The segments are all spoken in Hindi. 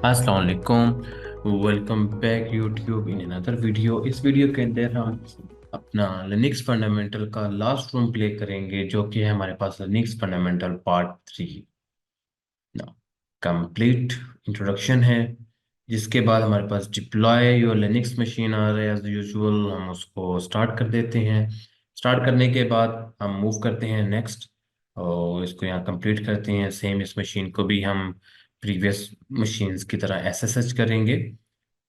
अस्सलाम वालेकुम। Welcome back YouTube in another video. इस वीडियो के अंदर हम अपना लिनक्स फंडामेंटल का लास्ट रूम प्ले करेंगे, जो कि है हमारे पास लिनक्स फंडामेंटल पार्ट 3 ना कंप्लीट इंट्रोडक्शन है। जिसके बाद हमारे पास डिप्लॉय योर लिनक्स मशीन आ रहा है एज यूजुअल, हम उसको स्टार्ट कर देते हैं। स्टार्ट करने के बाद हम मूव करते हैं नेक्स्ट और इसको यहाँ कंप्लीट करते हैं। सेम इस मशीन को भी हम प्रीवियस मशीन्स की तरह एसएसएच करेंगे।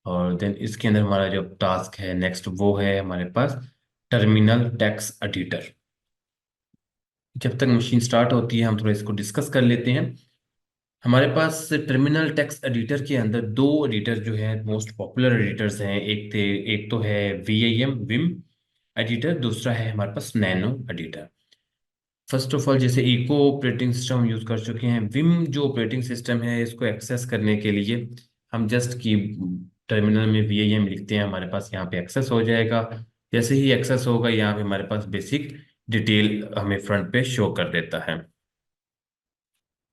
और देन इसके अंदर हमारा जो टास्क है नेक्स्ट वो है हमारे पास टर्मिनल टेक्स्ट एडिटर। जब तक मशीन स्टार्ट होती है हम थोड़ा इसको डिस्कस कर लेते हैं। हमारे पास टर्मिनल टेक्स्ट एडिटर के अंदर दो एडिटर जो है मोस्ट पॉपुलर एडिटर्स हैं। एक तो है वीएम विम एडिटर, दूसरा है हमारे पास nano editor. First of all जैसे इको ऑपरेटिंग सिस्टम हम यूज़ कर चुके हैं, विम जो ऑपरेटिंग सिस्टम है इसको एक्सेस करने के लिए हम जस्ट की टर्मिनल में वीएम लिखते हैं, हमारे पास यहाँ पे एक्सेस हो जाएगा। जैसे ही एक्सेस होगा यहाँ पे हमारे पास बेसिक डिटेल हमें फ्रंट पे शो कर देता है।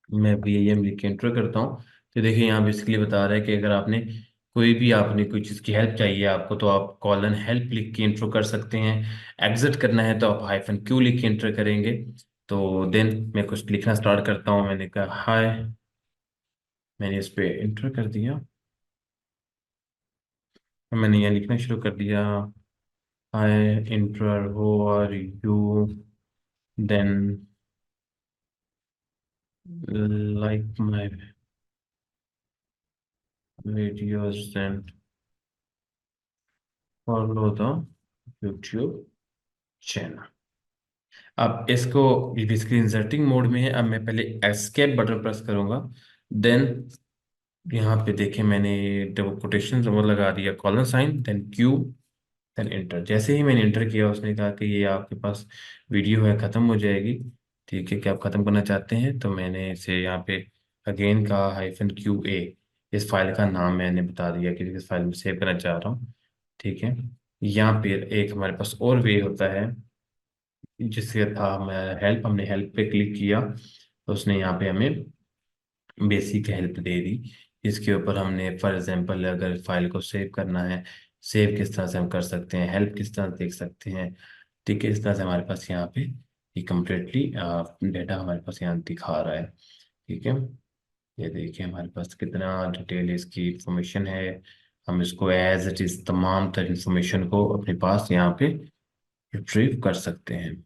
मैं वीएम लिख के एंटर करता हूँ तो देखिए यहाँ बेसिकली बता रहा है कि अगर आपने कोई चीज़ की हेल्प चाहिए आपको, तो आप कॉलन हेल्प लिख के इंट्रो कर सकते हैं। एग्जिट करना है तो आप हाइफन क्यू लिख के एंटर करेंगे। तो देन मैं कुछ लिखना स्टार्ट करता हूँ। मैंने कहा हाय, मैंने इस पे एंटर कर दिया। मैंने यहाँ लिखना शुरू कर दिया, hi inter how are you, then like my videos and follow the YouTube channel. अब इसको बेसिकली इंसर्टिंग मोड में है। अब मैं पहले एस्केप बटन प्रेस करूंगा, देन यहाँ पे देखें मैंने डबल कोटेशन वो लगा दिया, colon sign, then Q, then enter. जैसे ही मैंने इंटर किया उसने कहा कि ये आपके पास वीडियो है ख़त्म हो जाएगी। ठीक है, कि आप ख़त्म करना चाहते हैं तो मैंने इसे यहाँ पे अगेन कहा -QA। इस फाइल का नाम मैंने बता दिया कि इस फाइल में सेव करना चाह रहा हूँ। ठीक है, यहाँ पे एक हमारे पास और वे होता है जिससे था मैं हेल्प, हमने हेल्प पे क्लिक किया तो उसने यहाँ पे हमें बेसिक हेल्प दे दी। इसके ऊपर हमने फॉर एग्जांपल अगर फाइल को सेव करना है, सेव किस तरह से हम कर सकते हैं, हेल्प किस तरह से देख सकते हैं। ठीक है, इस तरह से हमारे पास यहाँ पे ये कम्प्लीटली डेटा हमारे पास यहाँ दिखा रहा है। ठीक है, ये देखिए हमारे पास कितना डिटेल इसकी इंफॉर्मेशन है। हम इसको एज इट इज़ तमाम तर इंफॉर्मेशन को अपने पास यहाँ पे रिट्रीव कर सकते हैं।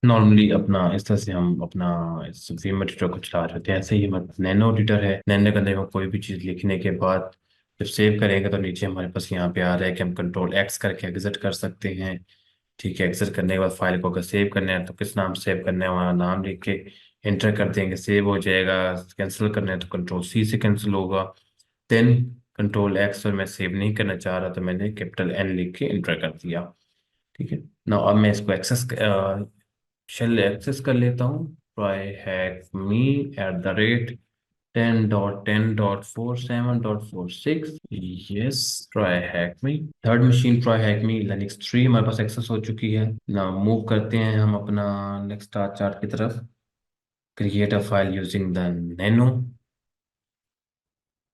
नॉर्मली अपना इस तरह से हम अपना इस वीम एडिटर को चला रहे होते हैं। ऐसे ही हमारे नैनो एडिटर है, नैनो के अंदर हम कोई भी चीज़ लिखने के बाद जब सेव करेंगे तो नीचे हमारे पास यहाँ पे आ रहा है कि हम कंट्रोल एक्स करके एग्जिट कर सकते हैं। ठीक है, एग्जिट करने के बाद फाइल को अगर सेव करना है तो किस नाम से सेव करना है वहाँ नाम लिख के एंटर कर देंगे, सेव हो जाएगा। कैंसिल करना है तो कंट्रोल सी से कैंसिल होगा। देन कंट्रोल एक्स, और मैं सेव नहीं करना चाह रहा तो मैंने कैपिटल एन लिख के एंटर कर दिया। ठीक है ना, अब मैं इसको शेल एक्सेस कर लेता हूँ। ट्राई हैक मी @10.10.47.46। यस, ट्राई हैक मी। थर्ड मशीन ट्राई हैक मी लिनक्स 3 हमारे पास एक्सेस हो चुकी है ना। मूव करते हैं हम अपना नेक्स्ट चार्ट की तरफ। Create a file using the nano.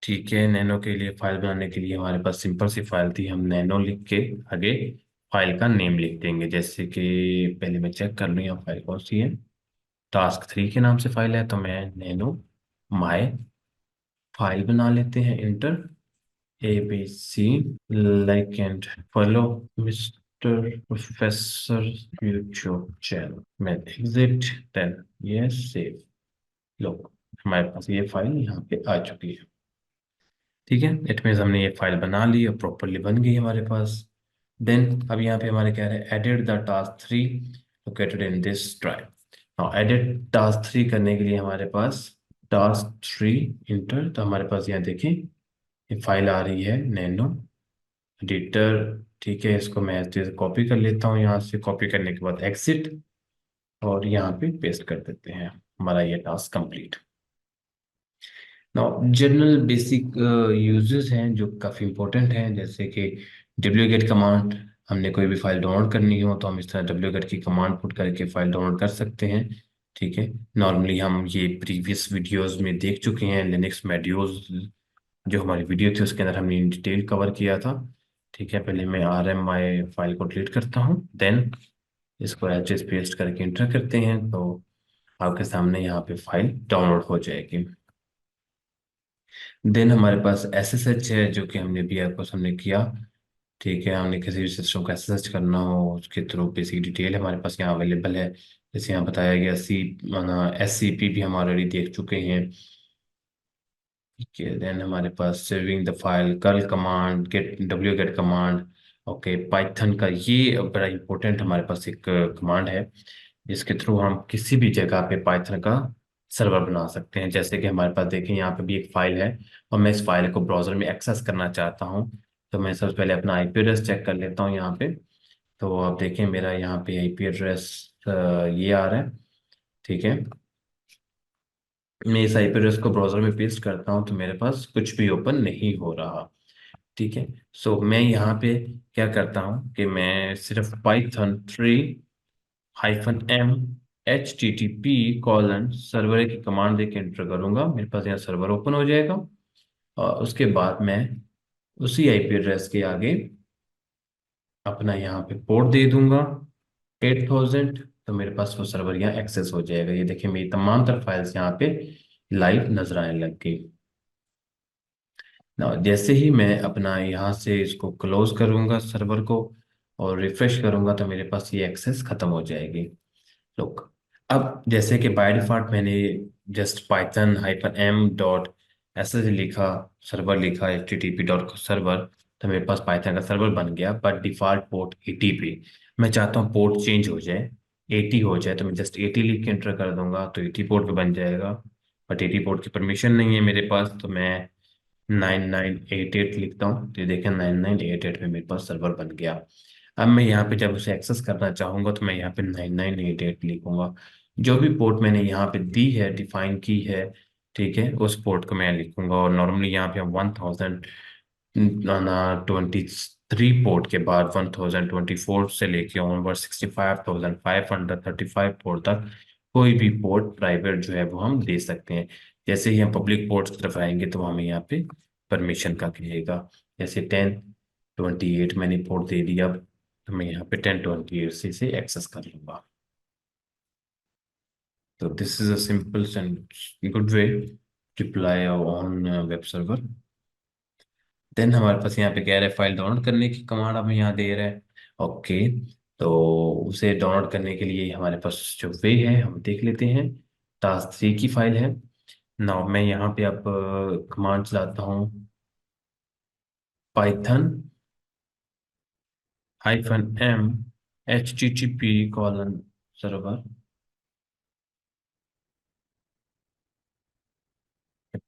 ठीक है, नैनो के लिए फाइल बनाने के लिए हमारे पास सिंपल सी फाइल थी, हम नैनो लिख के आगे फाइल का नेम लिख देंगे। जैसे कि पहले मैं चेक कर लूँ यहाँ फाइल कौन सी है। टास्क 3 के नाम से फाइल है तो मैं नैनो माई फाइल बना लेते हैं। Inter ABC like and follow mister professor YouTube channel. मैं एग्जिट, देन यस सेव। लो, हमारे पास ये फाइल यहाँ पे आ चुकी है। ठीक है, इट मीन्स हमने ये फाइल बना ली और प्रॉपरली बन गई हमारे पास। देन अब यहाँ पे हमारे कह रहे हैं edit the task 3 located in this drive. Now edit task 3 करने के लिए हमारे पास टास्क 3 इंटर, तो हमारे पास यहाँ देखें ये फाइल आ रही है नैनो एडिटर। ठीक है, इसको मैं कॉपी कर लेता हूँ, यहाँ से कॉपी करने के बाद एग्जिट और यहाँ पे पेस्ट कर देते हैं। हमारा ये task complete. Now general basic uses हैं जो काफ़ी इंपॉर्टेंट हैं, जैसे कि wget कमांड। हमने कोई भी फाइल डाउनलोड करनी हो तो हम इस तरह wget की कमांड पुट करके फाइल डाउनलोड कर सकते हैं। ठीक है, नॉर्मली हम ये प्रीवियस वीडियोस में देख चुके हैं लिनक्स मॉड्यूल्स जो हमारी वीडियो थी उसके अंदर हमने इन डिटेल कवर किया था। ठीक है, पहले मैं RMI फाइल को डिलीट करता हूँ, देन इसको एच पेस्ट करके इंटर करते हैं, तो आपके सामने यहाँ पे फाइल डाउनलोड हो जाएगी। देन हमारे पास SSH है, जो कि हमने भी आपको हमने किया। ठीक है, हमने किसी भी सिस्टम को SSH करना हो उसके थ्रू बेसिक डिटेल हमारे पास यहाँ अवेलेबल है। जैसे यहाँ बताया गया SCP भी हम ऑलरेडी देख चुके हैं। ठीक है, देन हमारे पास saving the file, curl command, get wget command. Okay, Python का ये बड़ा इंपॉर्टेंट हमारे पास एक कमांड है, जिसके थ्रू हम किसी भी जगह पे पाइथन का सर्वर बना सकते हैं। जैसे कि हमारे पास देखें यहाँ पे भी एक फाइल है, और मैं इस फाइल को ब्राउजर में एक्सेस करना चाहता हूँ। तो मैं सबसे पहले अपना IP एड्रेस चेक कर लेता हूँ यहाँ पे। तो आप देखें मेरा यहाँ पे IP एड्रेस ये आ रहा है। ठीक है, मैं इस IP एड्रेस को ब्राउजर में पेस्ट करता हूँ तो मेरे पास कुछ भी ओपन नहीं हो रहा। ठीक है, सो मैं यहाँ पे क्या करता हूँ कि मैं सिर्फ python 3-m http:/सर्वर की कमांड देके एंटर करूंगा, मेरे पास यहाँ सर्वर ओपन हो जाएगा। और उसके बाद मैं उसी IP एड्रेस के आगे अपना यहाँ पे पोर्ट दे दूंगा 8000, तो मेरे पास वो सर्वर यहाँ एक्सेस हो जाएगा। ये देखिए मेरी तमाम तर फाइल्स यहाँ पे लाइव नजर आने लग गई ना। जैसे ही मैं अपना यहाँ से इसको क्लोज करूंगा सर्वर को और रिफ्रेश करूंगा, तो मेरे पास ये एक्सेस खत्म हो जाएगी। लुक, अब जैसे कि बाय डिफॉल्ट मैंने जस्ट python-m.sh लिखा, सर्वर लिखा http.server, तो मेरे पास पाइथन का सर्वर बन गया। बट डिफॉल्ट पोर्ट 80 पे, मैं चाहता हूँ पोर्ट चेंज हो जाए, 80 हो जाए, तो मैं जस्ट 80 लिख के एंटर कर दूंगा तो 80 पोर्ट पे बन जाएगा। बट 80 पोर्ट की परमिशन नहीं है मेरे पास, तो मैं 9988 लिखता हूँ, तो ये देखें 9988 में मेरे पास सर्वर बन गया। अब मैं यहाँ पे जब उसे एक्सेस करना चाहूंगा तो मैं यहाँ पे 9988 लिखूंगा। जो भी पोर्ट मैंने यहाँ पे दी है, डिफाइन की है, ठीक है, उस पोर्ट को मैं लिखूंगा। और नॉर्मली यहाँ पे हम 1023 पोर्ट के बाद 1024 से लेके ऑनवर्ड 65,535 पोर्ट तक कोई भी पोर्ट प्राइवेट जो है वो हम दे सकते हैं। जैसे ही हम पब्लिक पोर्ट्स की तरफ आएंगे तो हमें यहाँ पे परमिशन का कहेगा। जैसे 1028 मैंने पोर्ट दे दिया, तो मैं यहाँ पे 1028 से इसे एक्सेस कर लूंगा। तो this is a simple and good way to apply on web server. Then हमारे पास यहाँ पे कह रहा है फाइल डाउनलोड करने की कमांड हमें यहाँ दे रहा है। ओके, तो उसे डाउनलोड करने के लिए हमारे पास जो वे है हम देख लेते हैं। task 3 की फाइल है। नाउ मैं यहाँ पे अब कमांड चलाता हूँ python-m http:/server।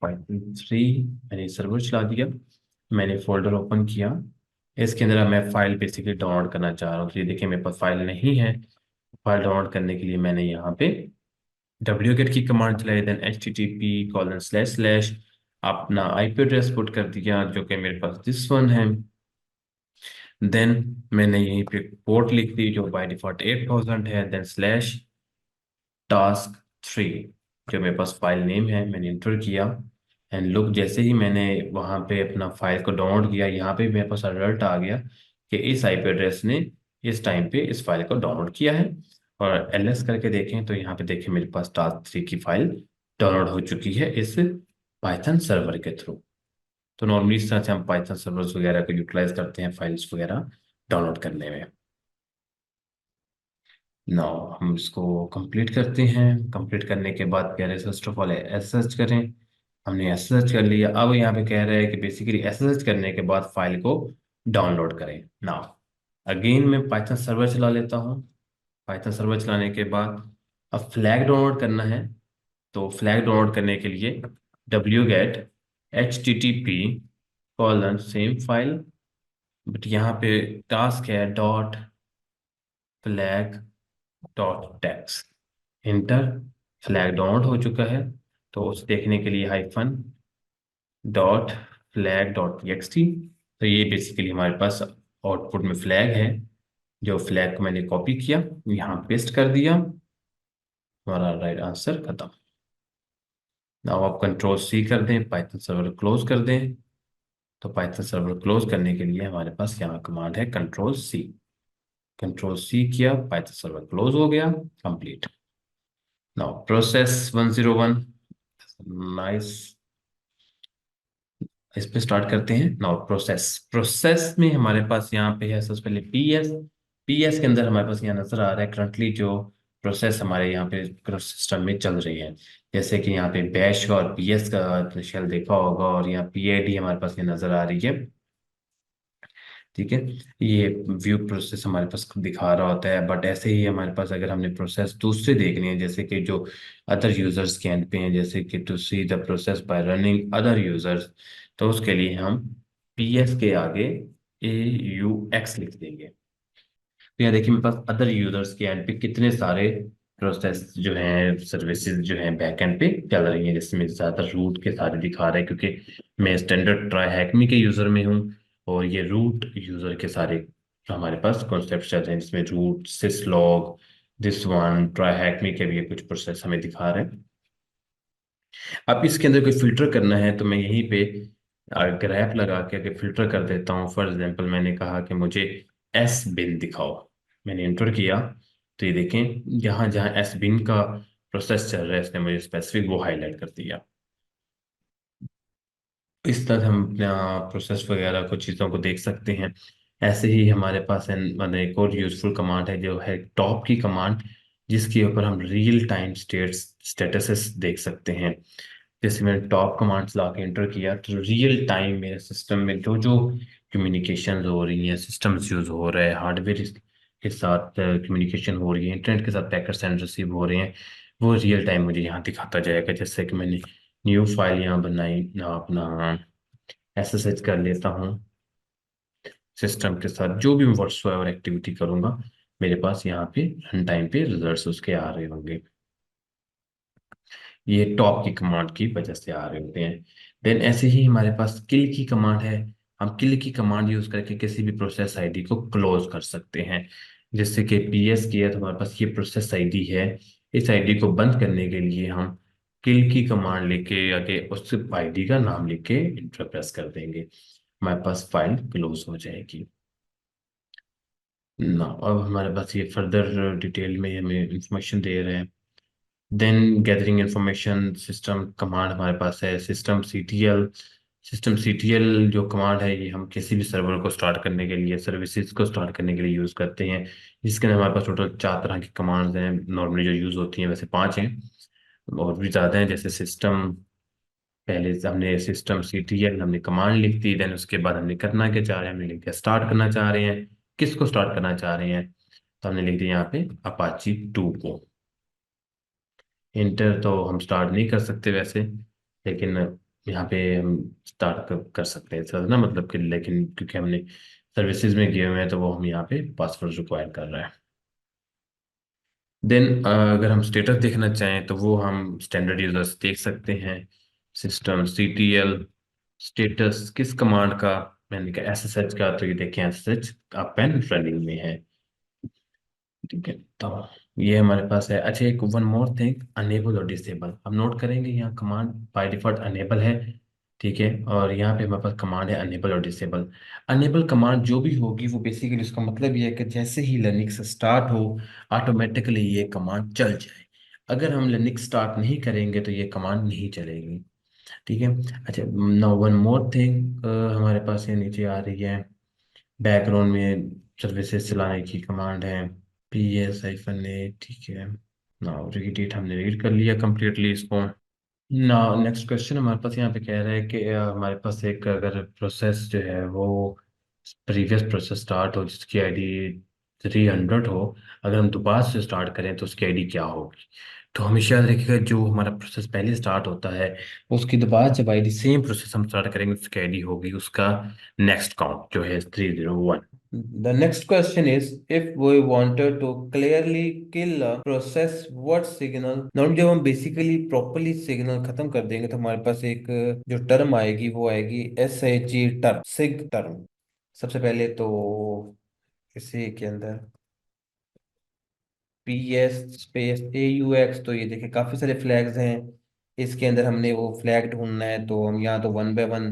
python 3 मैंने सर्वर चला दिया, मैंने फोल्डर ओपन किया, इसके अंदर अब मैं फाइल बेसिकली डाउनलोड करना चाह रहा हूँ। तो ये देखिए मेरे पास फाइल नहीं है। फाइल डाउनलोड करने के लिए मैंने यहाँ पे wget की कमांड चलाई, देन http:// अपना IP एड्रेस पुट कर दिया, जो कि मेरे पास दिस वन है। देन मैंने यहीं पे पोर्ट लिख दी जो बाय डिफॉल्ट 8000 है, देन /task 3, जो मेरे पास फाइल नेम है, मैंने इंटर किया। एंड लुक, जैसे ही मैंने वहाँ पे अपना फाइल को डाउनलोड किया, यहाँ पे मेरे पास अलर्ट आ गया कि इस IP एड्रेस ने इस टाइम पे इस फाइल को डाउनलोड किया है। और LS करके देखें तो यहाँ पे देखें मेरे पास task 3 की फाइल डाउनलोड हो चुकी है इस पाइथन सर्वर के थ्रू। तो नॉर्मली इस तरह से हम पाइथन सर्वर्स वगैरह को यूटिलाइज करते हैं फाइल्स वगैरह डाउनलोड करने में। नाउ हम इसको कंप्लीट करते हैं। कंप्लीट करने के बाद कह रहे हैं फर्स्ट ऑफ ऑल एसएसएच करें। हमने एसएसएच कर लिया। अब यहाँ पे कह रहा है कि बेसिकली एसएसएच करने के बाद फाइल को डाउनलोड करें। नाउ अगेन मैं पाइथन सर्वर चला लेता हूँ। पाइथन सर्वर चलाने के बाद अब फ्लैग डाउनलोड करना है। तो फ्लैग डाउनलोड करने के लिए wget http:// फाइल, बट यहाँ पे टास्क है .flag.txt इंटर। फ्लैग डाउनलोड हो चुका है, तो उसे देखने के लिए -flag.txt। तो ये बेसिकली हमारे पास आउटपुट में फ्लैग है, जो फ्लैग को मैंने कॉपी किया, यहाँ पेस्ट कर दिया, हमारा राइट आंसर खत्म। नाउ आप कंट्रोल C कर दें, पाइथन सर्वर क्लोज कर दें। तो पाइथन सर्वर क्लोज करने के लिए हमारे पास यहाँ कमांड है कंट्रोल सी। कंट्रोल सी किया, पाइथन सर्वर क्लोज हो गया, कंप्लीट। Now process 101, nice. इस पे स्टार्ट करते हैं। नाउ प्रोसेस, प्रोसेस में हमारे पास यहाँ पे है सबसे पहले पीएस। पीएस के अंदर हमारे पास यहाँ नजर आ रहा है करंटली जो प्रोसेस हमारे यहाँ पे सिस्टम में चल रही है। जैसे कि यहाँ पे बैश का और पीएस का शेल देखा होगा, और यहाँ पीआईडी हमारे पास ये नजर आ रही है। ठीक है, ये व्यू प्रोसेस हमारे पास दिखा रहा होता है। बट ऐसे ही हमारे पास अगर हमने प्रोसेस दूसरे देखनी है, जैसे कि जो अदर यूजर्स के एंड पे हैं, जैसे कि to see the process by running other users, तो उसके लिए हम पीएस के आगे AUX लिख देंगे। तो यहाँ देखिए मेरे पास अदर यूजर्स के एंड पे कितने सारे प्रोसेस जो हैं, सर्विसेज जो हैं बैक एंड पे चल रही हैं, जिसमें ज़्यादातर रूट के सारे दिखा रहे हैं, क्योंकि मैं स्टैंडर्ड ट्राई हैकमी के यूज़र में हूँ। और ये रूट यूज़र के सारे हमारे पास कॉन्सेप्ट चल रहे हैं, जिसमें root, syslog, this one, TryHackMe के भी ये कुछ प्रोसेस हमें दिखा रहे हैं। अब इसके अंदर कोई फिल्टर करना है तो मैं यहीं पे ग्रैप लगा के आगे फिल्टर कर देता हूँ। फॉर एग्जांपल मैंने कहा कि मुझे एस बिन दिखाओ, मैंने इंटर किया, तो ये देखें यहाँ जहाँ एस बिन का प्रोसेस चल रहा है इसने मुझे स्पेसिफिक वो हाईलाइट कर दिया। इस तरह हम अपना प्रोसेस वगैरह कुछ चीज़ों को देख सकते हैं। ऐसे ही हमारे पास मतलब एक और यूजफुल कमांड है जो है टॉप की कमांड, जिसके ऊपर हम रियल टाइम स्टेटसेस देख सकते हैं। जैसे मैंने टॉप कमांड्स ला के इंटर किया तो रियल टाइम मेरे सिस्टम में जो जो कम्युनिकेशन हो रही हैं, सिस्टम्स यूज हो रहे हैं, हार्डवेयर के साथ कम्युनिकेशन हो रही है, इंटरनेट के साथ पैकेट सेंड रिसीव हो रहे हैं, वो रियल टाइम मुझे यहाँ दिखाता जाएगा। जैसे कि मैंने न्यू फाइल यहाँ बनाई ना, अपना SSH कर लेता हूँ सिस्टम के साथ, जो भी व्हाट्सएवर एक्टिविटी करूँगा मेरे पास यहाँ पे रन टाइम पे रिजल्ट्स उसके आ रहे होंगे। ये टॉप की कमांड की वजह से आ रहे होते हैं। देन ऐसे ही हमारे पास किल की कमांड है। हम किल की कमांड यूज करके किसी भी प्रोसेस आईडी को क्लोज कर सकते हैं। जैसे कि पीएस की है तो हमारे पास ये प्रोसेस आईडी है, इस आईडी को बंद करने के लिए हम किल की कमांड लेके आगे उस आईडी का नाम लिख के इंटर प्रेस कर देंगे, हमारे पास फाइल क्लोज हो जाएगी ना। अब हमारे पास ये फर्दर डिटेल में हमें इंफॉर्मेशन दे रहे हैं। Then gathering information system command हमारे पास है, सिस्टम सीटीएल। सिस्टम सीटीएल जो कमांड है ये हम किसी भी सर्वर को स्टार्ट करने के लिए, सर्विसेज को स्टार्ट करने के लिए यूज़ करते हैं। इसके अंदर हमारे पास टोटल 4 तरह की कमांड्स हैं नॉर्मली जो यूज़ होती हैं, वैसे 5 हैं और भी ज़्यादा हैं। जैसे सिस्टम, पहले से हमने सिस्टम सीटीएल हमने कमांड लिख दी, देन उसके बाद हमने करना क्या चाह रहे हैं, हमने लिख दिया स्टार्ट करना चाह रहे हैं, किसको स्टार्ट करना चाह रहे हैं, तो हमने लिख दिया यहाँ पे अपाची 2 को। इंटर तो हम स्टार्ट नहीं कर सकते वैसे, लेकिन यहाँ पे हम स्टार्ट कर सकते हैं सर ना, मतलब कि लेकिन क्योंकि हमने सर्विसेज में गए हुए हैं तो वो हम यहाँ पे पासवर्ड रिक्वायर कर रहे हैं। देन अगर हम स्टेटस देखना चाहें तो वो हम स्टैंडर्ड यूजर्स देख सकते हैं। सिस्टम सीटीएल स्टेटस किस कमांड का, मैंने कहा SSH का, तो ये देखें SSH अप एंड रनिंग में है। ठीक है, तो ये हमारे पास है। अच्छा, एक वन मोर थिंग, अनेबल और डिसेबल हम नोट करेंगे। यहाँ कमांड बाय डिफॉल्ट अनेबल है, ठीक है, और यहाँ पे हमारे पास कमांड है अनेबल और डिसेबल। अनेबल कमांड जो भी होगी वो बेसिकली उसका मतलब ये है कि जैसे ही लिनक्स स्टार्ट हो ऑटोमेटिकली ये कमांड चल जाए। अगर हम लिनक्स स्टार्ट नहीं करेंगे तो ये कमांड नहीं चलेगी। ठीक है। अच्छा, नाउ वन मोर थिंग, हमारे पास ये नीचे आ रही है बैकग्राउंड में सर्विसेज चलाने की कमांड है PS-A, ठीक है ना। रीड इट हमने रीड कर लिया कंप्लीटली इसको ना। नेक्स्ट क्वेश्चन हमारे पास यहाँ पे कह रहा है कि हमारे पास एक अगर प्रोसेस जो है वो प्रीवियस प्रोसेस स्टार्ट हो जिसकी आईडी 300 हो, अगर हम दोबारा से स्टार्ट करें तो उसकी आईडी क्या होगी। तो हमेशा याद रखिएगा जो हमारा प्रोसेस पहले स्टार्ट होता है उसकी दोबारा जब आईडी सेम प्रोसेस हम स्टार्ट करेंगे उसकी आईडी होगी उसका नेक्स्ट काउंट जो है 301। The next question is, if we wanted to clearly kill a process, what signal? Norm जब हम बेसिकली प्रॉपरली सिग्नल खत्म कर देंगे तो हमारे पास एक जो टर्म आएगी वो आएगी SHE टर्म, सिग टर्म। सबसे पहले तो इसी के अंदर PS स्पेस AUX, तो ये देखिए काफी सारे फ्लैग्स हैं। इसके अंदर हमने वो फ्लैग ढूंढना है तो हम यहाँ तो one by one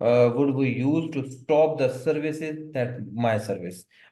would we use to stop the services that my service.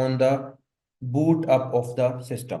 on the boot up of the system.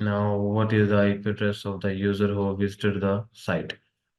Now what is the IP address of the user who visited the site؟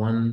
1،